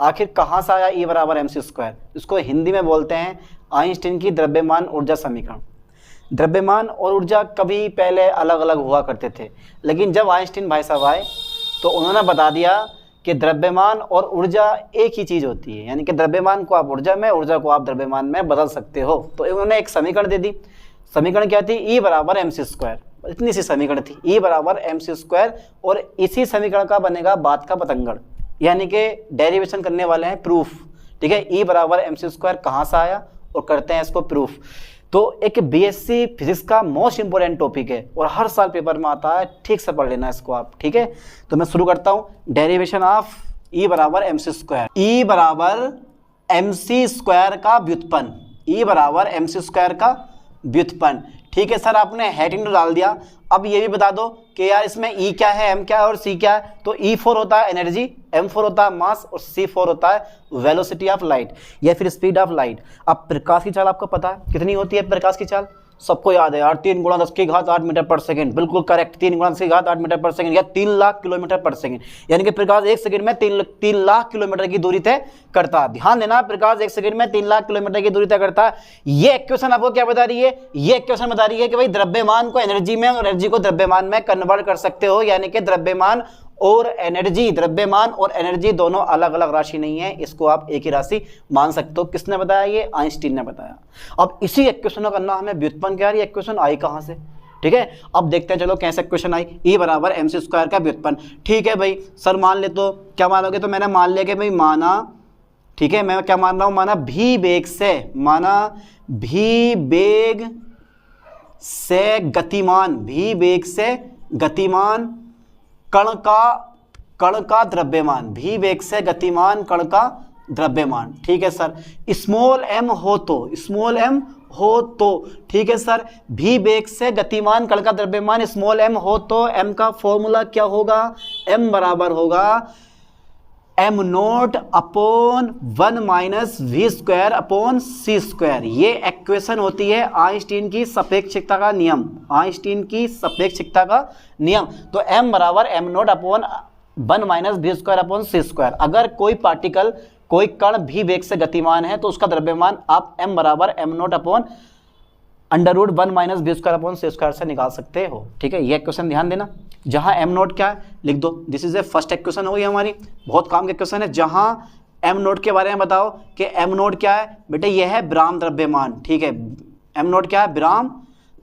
आखिर कहाँ से आया E बराबर mc²? इसको हिंदी में बोलते हैं आइंस्टीन की द्रव्यमान ऊर्जा समीकरण। द्रव्यमान और ऊर्जा कभी पहले अलग अलग हुआ करते थे, लेकिन जब आइंस्टीन भाई साहब आए तो उन्होंने बता दिया कि द्रव्यमान और ऊर्जा एक ही चीज़ होती है, यानी कि द्रव्यमान को आप ऊर्जा में, ऊर्जा को आप द्रव्यमान में बदल सकते हो। तो उन्होंने एक समीकरण दे दी। समीकरण क्या थी? E बराबर mc²। इतनी सी समीकरण थी, E बराबर mc²। और इसी समीकरण का बनेगा बाद का पतंगड़, यानी कि डेरिवेशन करने वाले हैं प्रूफ। ठीक है, E बराबर mc² कहाँ से आया और करते हैं इसको प्रूफ। तो एक बीएससी फिजिक्स का मोस्ट इंपोर्टेंट टॉपिक है और हर साल पेपर में आता है, ठीक से पढ़ लेना इसको आप। ठीक है, तो मैं शुरू करता हूँ। डेरिवेशन ऑफ E बराबर mc²। E बराबर mc² का व्युत्पन्न, E बराबर mc² का व्युत्पन्न। ठीक है सर, आपने हेड इंटू डाल दिया। अब ये भी बता दो कि यार इसमें E क्या है, M क्या है और C क्या है। तो E4 होता है एनर्जी, M4 होता है मास और C4 होता है वेलोसिटी ऑफ लाइट या फिर स्पीड ऑफ लाइट। अब प्रकाश की चाल आपको पता है कितनी होती है? प्रकाश की चाल सबको याद है यार, 3 × 10⁸ मीटर पर सेकंड। बिल्कुल करेक्ट, 3 × 10⁸ मीटर पर सेकंड या 3 लाख किलोमीटर पर सेकंड। यानी कि प्रकाश 1 सेकंड में 3 लाख किलोमीटर की दूरी तय करता है। ध्यान देना, प्रकाश 1 सेकंड में 3 लाख किलोमीटर की दूरी तय करता है। ये इक्वेशन आपको क्या बता रही है? ये इक्वेशन बता रही है कि भाई द्रव्यमान को एनर्जी में और एनर्जी को द्रव्यमान में कन्वर्ट कर सकते हो, यानी कि द्रव्यमान और एनर्जी, द्रव्यमान और एनर्जी दोनों अलग अलग राशि नहीं है, इसको आप एक ही राशि मान सकते हो। किसने बताया? ये आइंस्टीन ने बताया। अब इसी इक्वेशन का करना हमें व्युत्पन्न। क्या ये इक्वेशन आई कहां से? ठीक है, अब देखते हैं चलो कैसे इक्वेशन आई। E बराबर mc² का व्युत्पन्न। ठीक है भाई सर, मान ले तो क्या मानोगे? तो मैंने मान लिया कि भाई माना, ठीक है, मैं क्या मान रहा हूं? माना भी वेग से, माना भी वेग से गतिमान, भी वेग से गतिमान कण का द्रव्यमान, भी वेग से गतिमान कण का द्रव्यमान। ठीक है सर, स्मॉल m हो तो, स्मॉल m हो तो, ठीक है सर, भी वेग से गतिमान कण का द्रव्यमान स्मॉल m हो तो m का फॉर्मूला क्या होगा? m बराबर होगा m0 अपॉन 1 - v² c²। ये इक्वेशन होती है आइंस्टीन की सापेक्षिकता का नियम, आइंस्टीन की सापेक्षिकता का नियम। तो m बराबर m0 अपॉन 1 - v² c²। अगर कोई पार्टिकल, कोई कण भी वेग से गतिमान है तो उसका द्रव्यमान आप m बराबर m0 अपॉन √1 - v² c² से निकाल सकते हो। ठीक है, ये इक्वेशन ध्यान देना। जहां m0 क्या है लिख दो, this is a first equation हो गई हमारी, बहुत काम की इक्वेशन है। जहां m0 के बारे में बताओ कि m0 क्या है बेटे? यह है ब्राह्म द्रव्यमान। ठीक है, m0 क्या है? ब्राह्म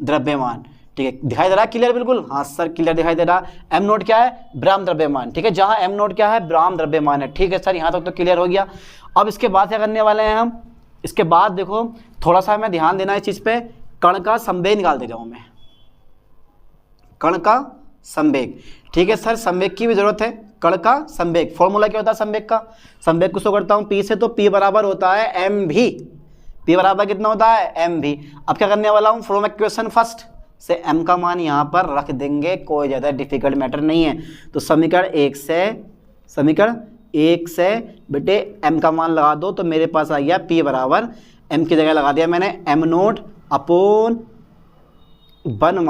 द्रव्यमान। ठीक है, दिखाई दे रहा है क्लियर? बिल्कुल, हाँ सर क्लियर दिखाई दे रहा है। m0 क्या है? ब्राह्म द्रव्यमान। ठीक है, जहां m0 क्या है? ब्राह्म द्रव्यमान है। ठीक है सर, यहां तक तो क्लियर हो गया। अब इसके बाद क्या करने वाले हैं हम? इसके बाद देखो थोड़ा सा हमें ध्यान देना इस चीज पे, कण का संवेग निकाल दे जाऊं मैं, कण का संवेग। ठीक है सर, संवेग की भी जरूरत है। कण का संवेग, फॉर्मूला क्या होता है संवेग का? संवेग को शो करता हूं P से, तो P बराबर होता है mv। P बराबर कितना होता है? mv। अब क्या करने वाला हूं? फ्रॉम इक्वेशन फर्स्ट से m का मान यहां पर रख देंगे, कोई ज्यादा डिफिकल्ट मैटर नहीं है। तो समीकरण 1 से बेटे m का मान लगा दो, तो मेरे पास आ गया P बराबर, m की जगह लगा दिया मैंने m0 अपॉन 1 -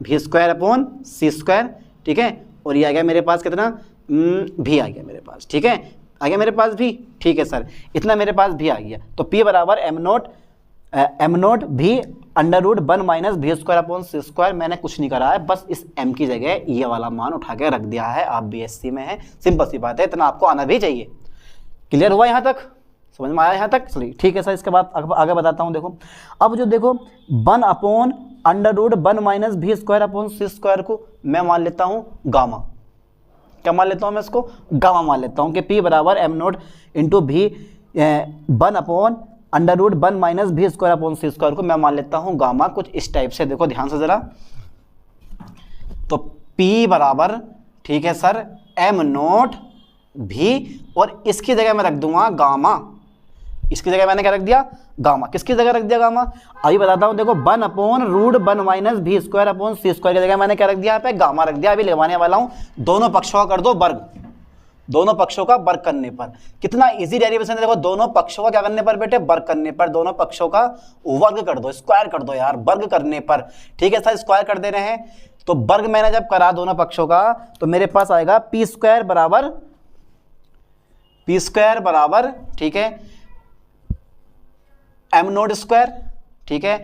v² c²। ठीक है, और ये आ गया मेरे पास कितना? भी आ गया मेरे पास। ठीक है, आ गया मेरे पास भी। ठीक है सर, इतना मेरे पास भी आ गया। तो P बराबर m0 भी √1 - v² c²। मैंने कुछ नहीं करा है, बस इस m की जगह ये वाला मान उठा के रख दिया है। आप बीएससी में है, सिंपल सी बात है, इतना आपको आना भी चाहिए। क्लियर हुआ यहाँ तक? समझ में आया यहाँ तक? चलिए ठीक है सर, इसके बाद आगे बताता हूँ। देखो अब जो देखो 1 अपॉन √1 - v² c² को मैं मान लेता हूँ गामा। क्या मान लेता हूँ मैं इसको? गामा मान लेता हूँ कि P बराबर m0 × v 1 upon √1 - v² c² को मैं मान लेता हूँ गामा। कुछ इस टाइप से देखो ध्यान से जरा। तो P बराबर, ठीक है सर, m0 v, और इसकी जगह मैं रख दूंगा गामा। इसकी जगह मैंने क्या रख दिया? गामा। किसकी जगह रख दिया? गामा। अभी बताता हूँ, देखो 1 अपॉन √1 - v² c² की जगह मैंने क्या रख दिया? यहाँ पे गामा रख दिया। अभी लगाने वाला हूँ, दोनों पक्षों का कर दो वर्ग, दोनों पक्षों का वर्ग करने पर। कितना इजी डेरिवेशन है, देखो दोनों पक्षों का क्या करने पर बेटे? वर्ग करने पर। दोनों पक्षों का वर्ग कर दो, स्क्वायर कर दो यार, वर्ग करने पर। ठीक है सर, स्क्वायर कर दे रहे हैं। तो वर्ग मैंने जब करा दोनों पक्षों का, तो मेरे पास आएगा P² बराबर पी स्क्वायर बराबर, ठीक है, एम नोट स्क्वायर, ठीक है,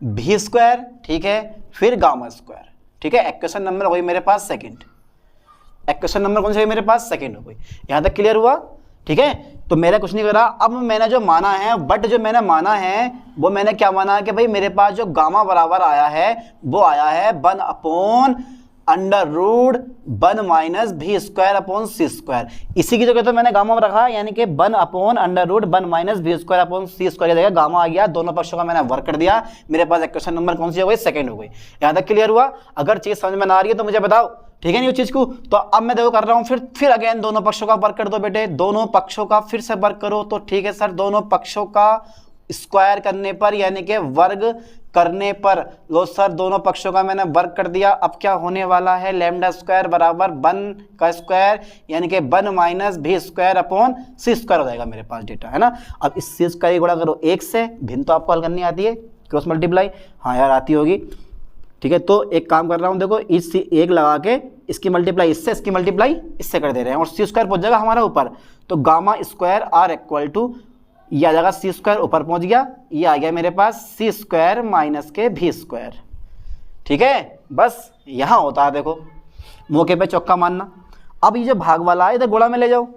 भी स्क्वायर, ठीक है, फिर गामा स्क्वायर, ठीक है। इक्वेशन नंबर हो गई मेरे पास सेकंड। इक्वेशन नंबर कौन सी है मेरे पास? सेकंड हो गई। यहां तक क्लियर हुआ? ठीक है, तो मेरा कुछ नहीं करा। अब मैंने जो माना है, बट जो मैंने माना है वो मैंने क्या माना है कि भाई मेरे पास जो गामा बराबर आया है वो आया है 1 अपॉन अंडर रूट 1 माइनस भी स्क्वायर अपॉन सी स्क्वायर। इसी की जगह तो मैंने गामा रखा, यानी कि 1 अपॉन अंडर रूट 1 माइनस भी स्क्वायर अपॉन सी स्क्वायर की जगह गामा आ गया। दोनों पक्षों का मैंने वर्क कर दिया। मेरे पास इक्वेशन नंबर कौन सी हो गई? सेकंड हो गई। यहां तक क्लियर हुआ? अगर चीज समझ में ना आ रही है तो मुझे बताओ, ठीक है नहीं उस चीज को। तो अब मैं देखो कर रहा हूं, फिर अगेन दोनों पक्षों का वर्क कर दो बेटे, दोनों पक्षों का फिर से वर्क करो। तो ठीक है सर, दोनों पक्षों का स्क्वायर करने पर यानी कि वर्ग करने पर, लो सर दोनों पक्षों का मैंने वर्ग कर दिया। अब क्या होने वाला है? लैम्डा स्क्वायर बराबर 1 का स्क्वायर यानी कि 1 माइनस भी स्क्वायर अपॉन सी स्क्वायर हो जाएगा मेरे पास डेटा, है ना। अब इस सी स्क्वायर गुणा करो 1 से, भिन्न तो आपको हल करनी आती है, क्रॉस मल्टीप्लाई, हाँ यार आती होगी, ठीक है। तो एक काम कर रहा हूं, देखो इस 1 लगा के इसकी मल्टीप्लाई इससे, इसकी मल्टीप्लाई इससे कर दे रहे हैं और सी स्क्वायर पहुंच जाएगा हमारा ऊपर। तो gamma square r equal to, ये आ जाएगा सी स्क्वायर ऊपर पहुंच गया, ये आ गया मेरे पास सी स्क्वायर माइनस के भी स्क्वायर, ठीक है। बस यहां होता है, देखो मौके पे चौका मारना। अब ये जो भाग वाला है इधर गुणा में ले जाओ,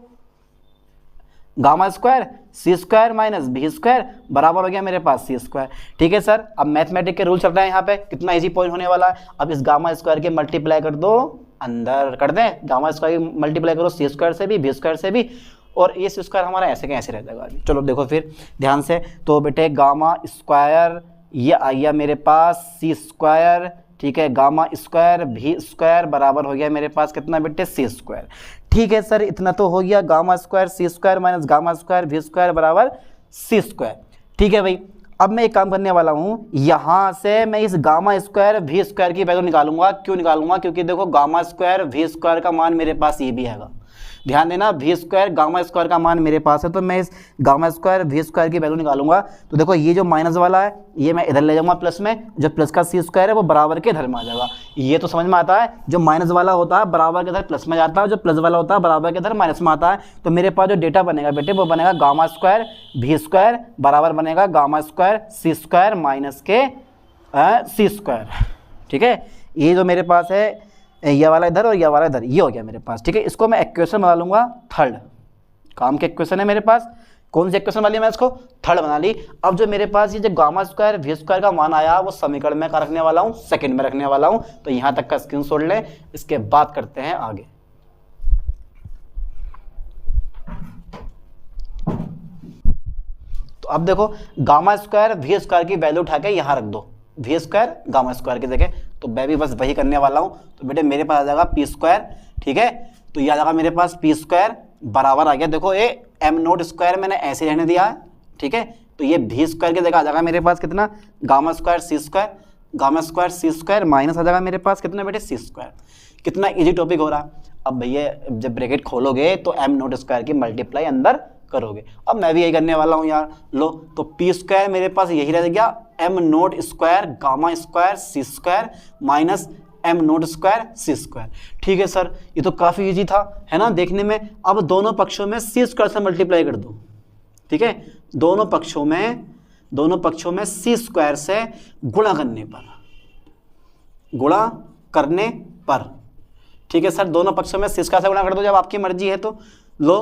gamma square c square minus भी स्क्वायर बराबर हो गया मेरे पास सी स्क्वायर, ठीक है सर। अब मैथमेटिक के रूल चल रहे हैं यहाँ पे, कितना इजी पॉइंट होने वाला है। अब इस गामा स्क्वायर के मल्टीप्लाई कर दो, अंदर कर दें, गामा स्क्वायर की मल्टीप्लाई करो सी स्क्वायर से भी, भी स्क्वायर से भी, और ये सी स्क्वायर हमारा ऐसे के ऐसे रह जाएगा। चलो देखो फिर ध्यान से, तो बेटे गामा स्क्वायर ये आ गया मेरे पास सी स्क्वायर, ठीक है, गामा स्क्वायर भी स्क्वायर बराबर हो गया मेरे पास कितना बेटे? सी स्क्वायर, ठीक है सर। इतना तो हो गया, gamma square c square minus gamma square भी स्क्वायर बराबर सी स्क्वायर, ठीक है भाई। अब मैं एक काम करने वाला हूं, यहां से मैं इस गामा स्क्वायर भी स्क्वायर की वैल्यू निकालूंगा। क्यों निकालूंगा? क्योंकि देखो गामा स्क्वायर भी स्क्वायर का मान मेरे पास ये भी है, ध्यान देना, भी स्क्वायर गामा स्क्वायर का मान मेरे पास है, तो मैं इस गामा स्क्वायर भी स्क्वायर की वैल्यू निकालूंगा। तो देखो ये जो माइनस वाला है ये मैं इधर ले जाऊंगा प्लस में, जो प्लस का सी स्क्वायर है वो बराबर के इधर में आ जाएगा। ये तो समझ में आता है, जो माइनस वाला होता है बराबर के इधर प्लस में जाता है, जो प्लस वाला होता है बराबर के इधर माइनस में आता है। तो मेरे पास जो डेटा बनेगा बेटे वो बनेगा गामा स्क्वायर भी स्क्वायर बराबर बनेगा gamma square c square minus के सी स्क्वायर, ठीक है। ये जो मेरे पास है ये वाला इधर और ये वाला इधर, ये हो गया मेरे पास, ठीक है। इसको मैं इक्वेशन बना लूंगा थर्ड, काम के इक्वेशन है मेरे पास। कौन सी इक्वेशन वाली? मैं इसको थर्ड बना ली। अब जो मेरे पास ये जो गामा स्क्वायर भी स्क्वायर का मान आया वो समीकरण में का रखने वाला हूँ, सेकंड में रखने वाला हूँ। तो यहां तक का स्क्रीनशॉट लें, इसके बाद करते हैं आगे। तो अब देखो गामा स्क्वायर भी स्क्वायर की वैल्यू उठा के यहां रख दो, भी स्क्वायर गामा स्क्वायर की जगह। तो मैं भी बस वही करने वाला हूं। तो बेटे मेरे पास आ जाएगा पी स्क्वायर, ठीक है। तो ये आ जाएगा मेरे पास पी स्क्वायर बराबर आ गया, देखो ये एम नोट स्क्वायर मैंने ऐसे रहने दिया है, ठीक है। तो ये भी स्क्वायर की जगह आ जाएगा मेरे पास कितना? Gamma square c square, gamma square c square minus आ जाएगा मेरे पास कितना बेटे? सी स्क्वायर। कितना इजी टॉपिक हो रहा। अब भैया जब ब्रैकेट खोलोगे तो एम नोट स्क्वायर की मल्टीप्लाई अंदर करोगे। अब मैं भी यही करने वाला हूं यार। लो तो पी स्क्वायर मेरे पास यही रह गया, m naught square gamma square c square minus m naught square c square, ठीक है सर। ये तो काफी इजी था, है ना देखने में। अब दोनों पक्षों में सी स्क्वायर से मल्टीप्लाई कर दो, ठीक है। दोनों पक्षों में सी स्क्वायर से गुणा करने पर, ठीक है सर। दोनों पक्षों में सी स्क्वायर से गुणा कर दो जब आपकी मर्जी है तो। लो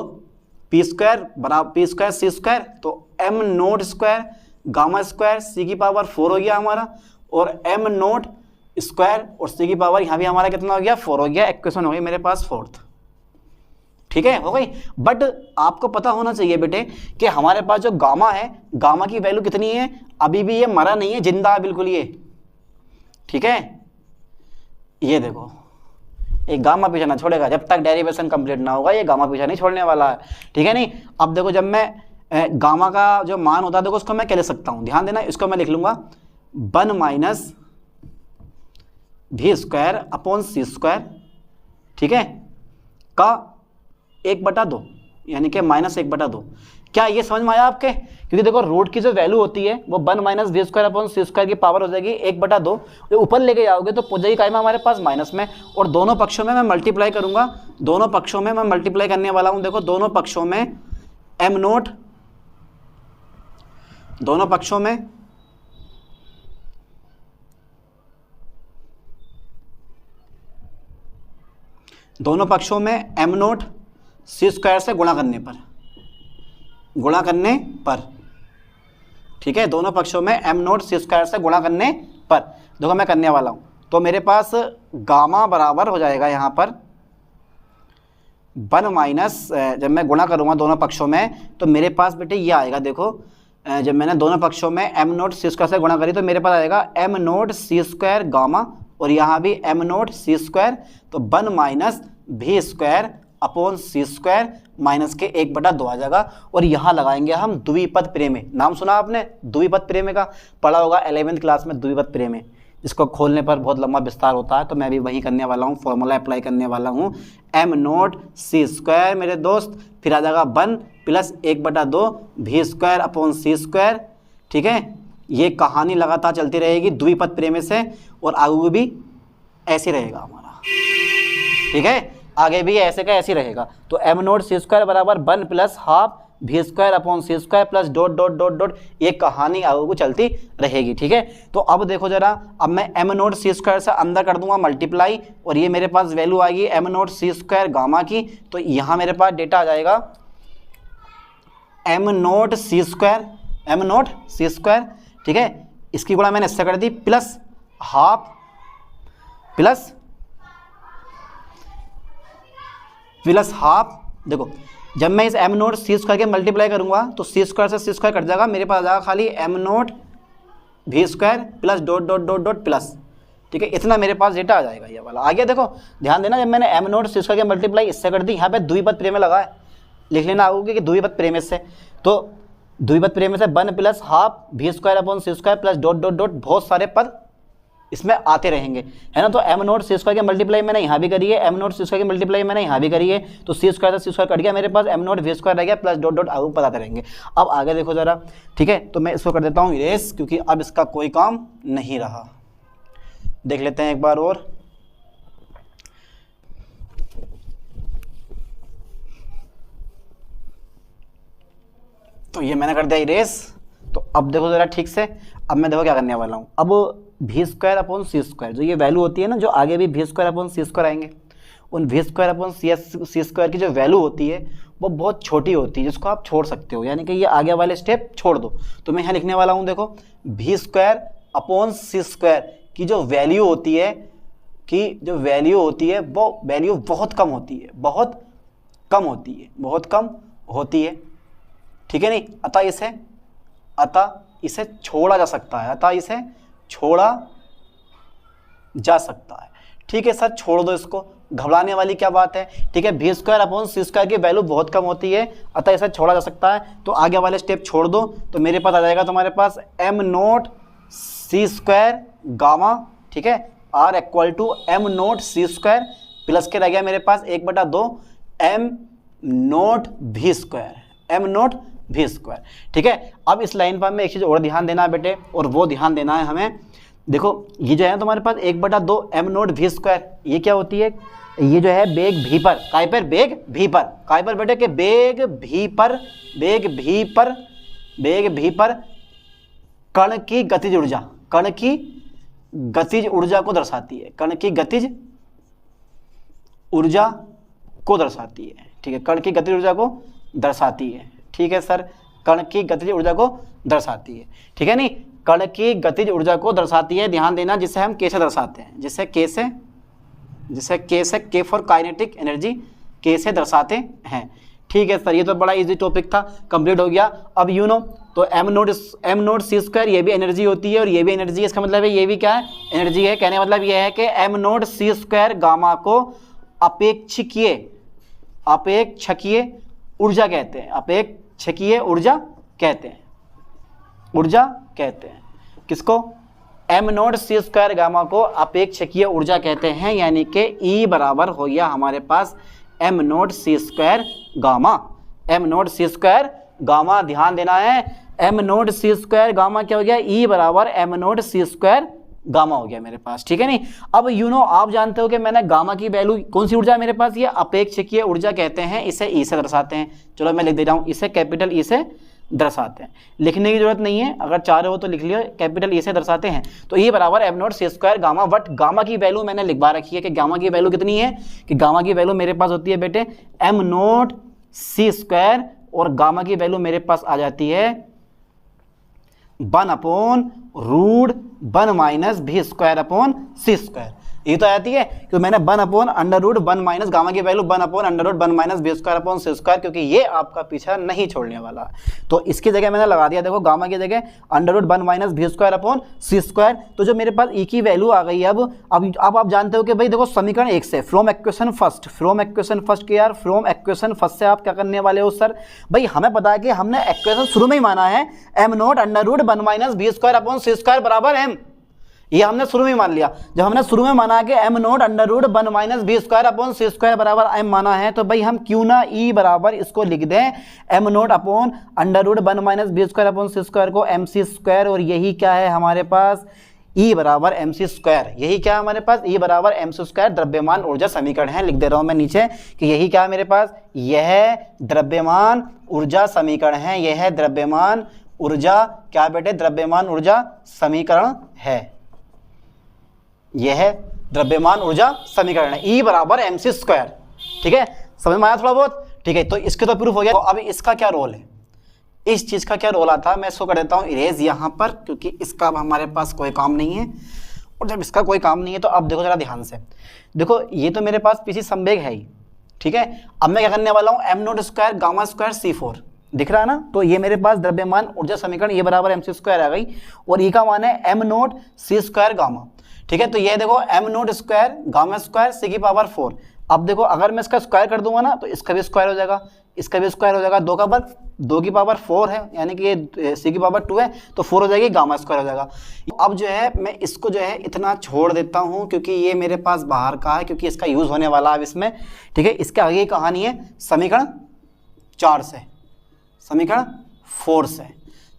पी स्क्वायर बराबर पी स्क्वायर सी स्क्वायर, तो m naught square gamma square c की पावर 4 हो गया हमारा, और एम नोट स्क्वायर और सी की पावर यहाँ भी हमारा कितना हो गया? 4 हो गया। इक्वेशन हो गई मेरे पास फोर्थ, ठीक है, हो गई। बट आपको पता होना चाहिए बेटे कि हमारे पास जो गामा है, गामा की वैल्यू कितनी है? अभी भी ये मरा नहीं है, जिंदा है बिल्कुल ये, ठीक है। ये देखो एक गामा पीछा ना छोड़ेगा जब तक डेरिवेशन कंप्लीट ना होगा, ये गामा पीछा नहीं छोड़ने वाला है, ठीक है नहीं। अब देखो जब मैं गामा का जो मान होता है देखो उसको मैं क्या लिख सकता हूं, ध्यान देना। इसको मैं लिख लूंगा 1 माइनस भी स्क्वायर अपॉन सी स्क्वायर, ठीक है, का 1/2 यानी कि -1/2। क्या ये समझ में आया आपके? क्योंकि देखो रूट की जो वैल्यू होती है वो 1 माइनस भी स्क्वायर अपॉन सी स्क्वायर की पावर हो जाएगी 1/2। जो ऊपर लेके जाओगे तो पहुंच जाएगी कायमा हमारे पास माइनस में, और दोनों पक्षों में मैं मल्टीप्लाई करूंगा। दोनों पक्षों में मैं मल्टीप्लाई करने वाला हूं। देखो दोनों पक्षों में एम नोट दोनों पक्षों में एम नोट सी स्क्वायर से गुणा करने पर, ठीक है, दोनों पक्षों में एम नोट सी स्क्वायर से गुणा करने पर। देखो मैं करने वाला हूँ, तो मेरे पास गामा बराबर हो जाएगा यहाँ पर 1 माइनस, जब मैं गुणा करूँगा दोनों पक्षों में तो मेरे पास बेटे ये आएगा। देखो जब मैंने दोनों पक्षों में एम नोट सी स्क्वायर से गुणा करी तो मेरे पास आएगा M note c square gamma, और यहाँ भी एम नोट सी स्क्वायर, तो 1 माइनस भी square upon c square minus के 1/2 आ जाएगा। और यहाँ लगाएंगे हम द्विपद प्रमेय। नाम सुना आपने द्विपद प्रमेय का? पढ़ा होगा 11वीं क्लास में द्विपद प्रमेय। इसको खोलने पर बहुत लंबा विस्तार होता है, तो मैं भी वही करने वाला हूँ, फॉर्मूला अप्लाई करने वाला हूँ। एम नोट सी स्क्वायर मेरे दोस्त, फिर आ जाएगा 1 प्लस 1/2 भी स्क्वायर अपॉन सी स्क्वायर। ठीक है, ये कहानी लगातार चलती रहेगी द्विपद प्रमेय से, और आगे भी ऐसे रहेगा हमारा। ठीक है, आगे भी ऐसे का ऐसे रहेगा। तो एम नोट सी स्क्वायर बराबर 1 plus half v square upon c square plus dot dot dot dot, ये कहानी आगे को चलती रहेगी। ठीक है, तो अब देखो जरा, अब मैं एम नोट सी स्क्वायर से अंदर कर दूंगा मल्टीप्लाई, और ये मेरे पास वैल्यू आएगी M note c square gamma की। तो यहाँ मेरे पास डेटा आ जाएगा एम नोट सी स्क्वायर, ठीक है, इसकी गुणा मैंने इससे कर दी, प्लस हाफ प्लस हाफ। देखो जब मैं इस एम नोट सी स्क्वायर के मल्टीप्लाई करूंगा तो सी स्क्वायर से सी स्क्वायर कट जाएगा, मेरे पास आ जाएगा खाली एम नोट भी square plus dot dot dot dot plus. ठीक है, इतना मेरे पास डेटा आ जाएगा ये वाला। आ गया? देखो ध्यान देना, जब मैंने एम नोट सी स्क्वायर के मल्टीप्लाई इससे कर दी, यहाँ पे द्विपद प्रमेय लगा है, लिख लेना आगे कि द्विपद प्रमेय से। तो द्विपद प्रमेय से 1 plus half v square upon c square plus dot dot dot, बहुत सारे पद इसमें आते रहेंगे, है ना। तो एम नोट सी स्क्वायर की मल्टीप्लाई मैंने यहाँ भी करी है, एम नोट सी स्क्वायर की मल्टीप्लाई मैंने यहाँ भी करी है, तो सी स्क्वायर से सी स्क्वायर कट गया, मेरे पास एम नोट वी स्क्वायर रह गया प्लस डॉट डॉट आगे बताते रहेंगे। अब आगे देखो जरा, ठीक है, तो मैं इसको कर देता हूँ इरेज, क्योंकि अब इसका कोई काम नहीं रहा। देख लेते हैं एक बार और। तो ये मैंने कर दिया इरेज। तो अब देखो जरा ठीक से, अब मैं देखो क्या करने वाला हूँ। अब भी स्क्वायर अपॉन सी स्क्वायर, जो ये वैल्यू होती है ना, जो आगे भी भी स्क्वायर अपॉन सी स्क्वायर आएंगे, उन भी स्क्वायर अपॉन सी स्क्वायर की जो वैल्यू होती है वो बहुत छोटी होती है, जिसको आप छोड़ सकते हो, यानी कि ये आगे वाले स्टेप छोड़ दो। तो मैं यहाँ लिखने वाला हूँ, देखो भी स्क्वायर अपॉन सी स्क्वायर की जो वैल्यू होती है, वो वैल्यू बहुत कम होती है, बहुत कम होती है। ठीक है नहीं, अतः इसे छोड़ा जा सकता है, ठीक है सर, छोड़ दो इसको, घबराने वाली क्या बात है। ठीक है, भी स्क्वायर अपॉन सी स्क्वायर की वैल्यू बहुत कम होती है, अतः इसे छोड़ा जा सकता है। तो आगे वाले स्टेप छोड़ दो, तो मेरे पास आ जाएगा तुम्हारे पास m note c square gamma, ठीक है, r equal to m note c square plus के रह गया मेरे पास 1/2 एम नोट भी स्क्वायर। ठीक है, अब इस लाइन पर हमें एक चीज़ और ध्यान देना है बेटे, और वो ध्यान देना है हमें। देखो ये जो है तुम्हारे पास 1/2 एम नोट भी स्क्वायर, ये क्या होती है? ये जो है बेग भी पर, काय पर? काय पर बेटे? के बेग भी पर कण की गतिज ऊर्जा को दर्शाती है, ठीक है, कण की गतिज ऊर्जा को दर्शाती है। ठीक है सर, कण की गतिज ऊर्जा को दर्शाती है, ठीक है नहीं, कण की गतिज ऊर्जा को दर्शाती है, ध्यान देना, जिसे हम के से दर्शाते हैं, जिसे के से के फॉर काइनेटिक एनर्जी, के से दर्शाते हैं। ठीक है सर, ये तो बड़ा इजी टॉपिक था, कंप्लीट हो गया। अब यू नो, तो एम नोट सी स्क्वायर ये भी एनर्जी होती है और ये भी एनर्जी है, इसका मतलब है ये भी क्या है? एनर्जी है। कहने मतलब ये है कि M note c square gamma को अपेक्षकीय ऊर्जा कहते हैं। किसको? M note c square gamma को अपेक्षकीय ऊर्जा कहते हैं, यानी कि E बराबर हो गया हमारे पास m note c square gamma. ध्यान देना है, m note c square gamma क्या हो गया? E बराबर M note c square gamma हो गया मेरे पास, ठीक है नहीं। अब आप जानते हो कि मैंने गामा की वैल्यू, कौन सी ऊर्जा है मेरे पास, ये अपेक्षकीय ऊर्जा कहते हैं, इसे ई से दर्शाते हैं। चलो मैं लिख दे रहा हूँ, इसे कैपिटल ई से दर्शाते हैं, लिखने की जरूरत नहीं है, अगर चाह रहे हो तो लिख लियो, कैपिटल ई से दर्शाते हैं। तो ये बराबर m not c square gamma, but gamma की वैल्यू मैंने लिखवा रखी है कि गामा की वैल्यू कितनी है, कि गामा की वैल्यू मेरे पास होती है बेटे एम नॉट सी स्क्वायर, और गामा की वैल्यू मेरे पास आ जाती है 1/√1 माइनस भी स्क्वायर अपॉन सी स्क्वायर। ये तो आती है कि मैंने 1/√1 माइनस गामा की value 1/√1 minus B square upon c square, क्योंकि ये आपका पीछा नहीं छोड़ने वाला। तो इसकी जगह मैंने लगा दिया, देखो गामा की जगह √1 minus B square upon c square. तो जो मेरे पास ई की वैल्यू आ गई है अब आप जानते हो कि भाई देखो समीकरण 1 से फ्रॉम इक्वेशन फर्स्ट के यार, फ्रॉम इक्वेशन फर्स्ट से आप क्या करने वाले हो सर, भाई हमें पता है कि हमने इक्वेशन शुरू में ही माना है m nought √1 minus B square upon c square बराबर एम, ये हमने शुरू में मान लिया। जब हमने शुरू में माना कि m nought √1 minus B square upon c square बराबर एम माना है, तो भाई हम क्यों ना ई बराबर इसको लिख दें m nought upon √1 minus B square upon c square को एम सी स्क्वायर, और यही क्या है हमारे पास, ई बराबर एम सी स्क्वायर। यही क्या है हमारे पास, ई बराबर एम सी स्क्वायर द्रव्यमान ऊर्जा समीकरण है। लिख दे रहा हूं मैं नीचे कि यही क्या है मेरे पास, यह द्रव्यमान ऊर्जा समीकरण है, यह द्रव्यमान ऊर्जा क्या बेटे, द्रव्यमान ऊर्जा समीकरण है, यह द्रव्यमान ऊर्जा समीकरण है, ई बराबर एम सी स्क्वायर। ठीक है, समझ में आया थोड़ा बहुत, ठीक है। तो इसके तो प्रूफ हो गया। तो अब इसका क्या रोल है, इस चीज का क्या रोल आता है, मैं इसको कर देता हूं इरेज यहां पर, क्योंकि इसका अब हमारे पास कोई काम नहीं है। और जब इसका कोई काम नहीं है तो अब देखो जरा ध्यान से, देखो ये तो मेरे पास पीछे संवेग है ही, ठीक है। अब मैं क्या करने वाला हूं, M naught square gamma square C4 दिख रहा है ना, तो ये मेरे पास द्रव्यमान ऊर्जा समीकरण ये बराबर एम सी स्क्वायर आ गई, और ई का मान है m not c square gamma. ठीक है, तो ये देखो m naught square gamma square c की पावर 4। अब देखो अगर मैं इसका स्क्वायर कर दूंगा ना तो इसका भी स्क्वायर हो जाएगा, इसका भी स्क्वायर हो जाएगा, 2 का वर्ग 2 की पावर 4 है, यानी कि ये सी की पावर 2 है, तो 4 हो जाएगी, गामा स्क्वायर हो जाएगा। अब जो है मैं इसको जो है इतना छोड़ देता हूँ, क्योंकि ये मेरे पास बाहर का है, क्योंकि इसका यूज होने वाला है अब इसमें। ठीक है, इसके आगे की कहानी है समीकरण 4 से, समीकरण 4 से,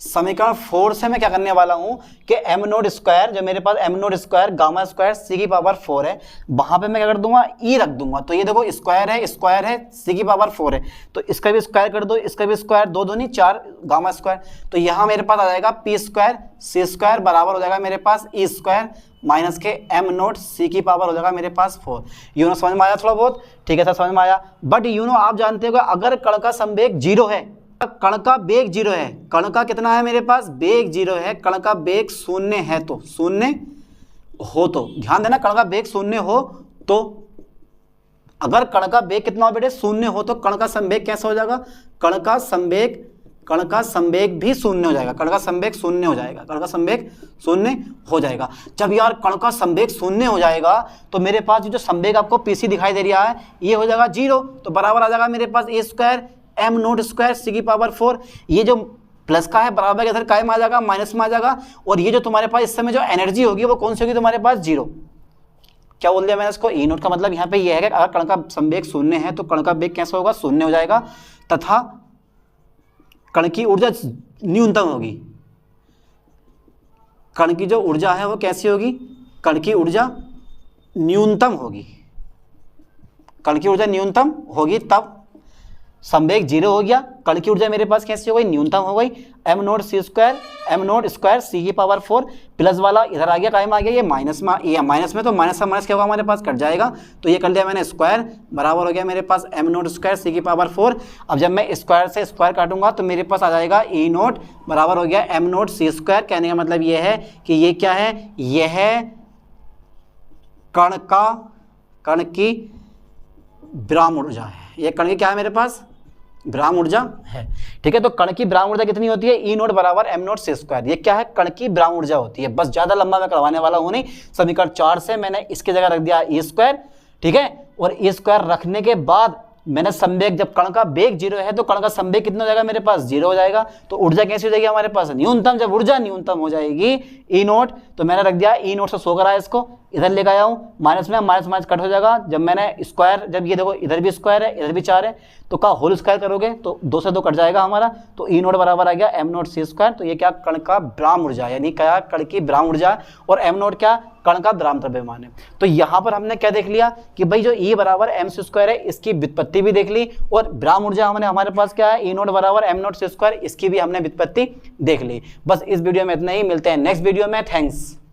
समीकरण 4 से मैं क्या करने वाला हूं कि एम नॉट स्क्वायर, जो मेरे पास m naught square gamma square c की पावर 4 है, वहां पे मैं क्या कर दूंगा, ई रख दूंगा। तो ये देखो स्क्वायर है सी की पावर 4 है, तो इसका भी स्क्वायर कर दो, इसका भी स्क्वायर, 2 दूनी 4 गामा स्क्वायर, तो यहाँ मेरे पास आ जाएगा पी स्क्वायर सी स्क्वायर बराबर हो जाएगा मेरे पास ई स्क्वायर माइनस के एम नॉट सी की पावर हो जाएगा मेरे पास 4। समझ में आया थोड़ा बहुत, ठीक है सर समझ में आया। बट आप जानते हो अगर कण का संवेग 0 है, कण का वेग 0 है, कण का कितना है मेरे पास, वेग 0 है, कण का वेग 0 है, तो 0 हो, तो ध्यान देना कण का वेग 0 हो, तो अगर कण का वेग कितना हो बेटे 0 हो, तो कण का संवेग कैसा हो जाएगा, कण का संवेग भी 0 हो जाएगा, कण का संवेग 0 हो जाएगा, कण का संवेग 0 हो जाएगा। जब यार कण का संवेग 0 हो जाएगा तो मेरे पास जो संवेग आपको पीसी दिखाई दे रहा है ये हो जाएगा 0, तो बराबर आ जाएगा मेरे पास ए square M naught square c की पावर 4। ये जो प्लस का है बराबर के इधर काय में आ जाएगा, माइनस में आ जाएगा, और ये जो तुम्हारे पास इस समय जो एनर्जी होगी वो कौन सी होगी तुम्हारे पास, 0। क्या बोल दिया मैंने इसको, ई नॉट का मतलब यहाँ पे ये है कि अगर कण का संवेग 0 है तो कण का वेग कैसा होगा, 0 हो जाएगा, तथा कण की ऊर्जा न्यूनतम होगी। कण की जो ऊर्जा है वो कैसी होगी, कण की ऊर्जा न्यूनतम होगी, कण की ऊर्जा न्यूनतम होगी, तब संवेग 0 हो गया, कण की ऊर्जा मेरे पास कैसी हो गई, न्यूनतम हो गई, एम नॉट स्क्वायर सी की पावर 4 प्लस वाला इधर आ गया, काय में आ गया, ये माइनस में, ये माइनस में, तो माइनस का माइनस क्या होगा हमारे पास, कट जाएगा, तो ये कर लिया मैंने स्क्वायर बराबर हो गया मेरे पास एम नॉट स्क्वायर सी की पावर 4। अब जब मैं स्क्वायर से स्क्वायर काटूंगा तो मेरे पास आ जाएगा ई नॉट बराबर हो गया एम नॉट सी स्क्वायर। कहने का मतलब ये है कि ये क्या है, यह कण की विराम ऊर्जा है, ये कण की क्या है मेरे पास, विराम ऊर्जा है। ठीक है, तो कण की विराम ऊर्जा कितनी होती है, ई नॉट बराबर एम नॉट सी स्क्वायर। ये क्या है, कण की विराम ऊर्जा होती है। बस ज्यादा लंबा मैं करवाने वाला हूं नहीं, समीकरण 4 से मैंने इसकी जगह रख दिया ई स्क्वायर, ठीक है, और ई स्क्वायर रखने के बाद मैंने संवेग, जब कण का वेग 0 है तो कण का संवेग कितना हो जाएगा मेरे पास, 0 हो जाएगा। तो ऊर्जा कैसी हो जाएगी हमारे पास, न्यूनतम। जब ऊर्जा न्यूनतम हो जाएगी ई नॉट, तो मैंने रख दिया ई नॉट से 100 कराया, इसको इधर लेकर आया हूँ, माइनस में माइनस माइनस कट हो जाएगा। जब मैंने स्क्वायर, जब ये देखो इधर भी स्क्वायर है इधर भी 4 है, तो का होल स्क्वायर करोगे तो 2 से 2 कट जाएगा हमारा, तो ई नॉट बराबर आ गया एम नॉट सी स्क्वायर। तो ये क्या, कण का विराम ऊर्जा, यानी क्या, कण की विराम ऊर्जा, और एम नॉट क्या, कण का विराम द्रव्यमान है। तो यहाँ पर हमने क्या देख लिया कि भाई जो ई बराबर एम सी स्क्वायर है इसकी व्युत्पत्ति भी देख ली, और विराम ऊर्जा हमने हमारे पास क्या है, ई नॉट बराबर एम नॉट सी स्क्वायर, इसकी भी हमने व्युत्पत्ति देख ली। बस इस वीडियो में इतना ही, मिलते हैं नेक्स्ट वीडियो में। थैंक्स।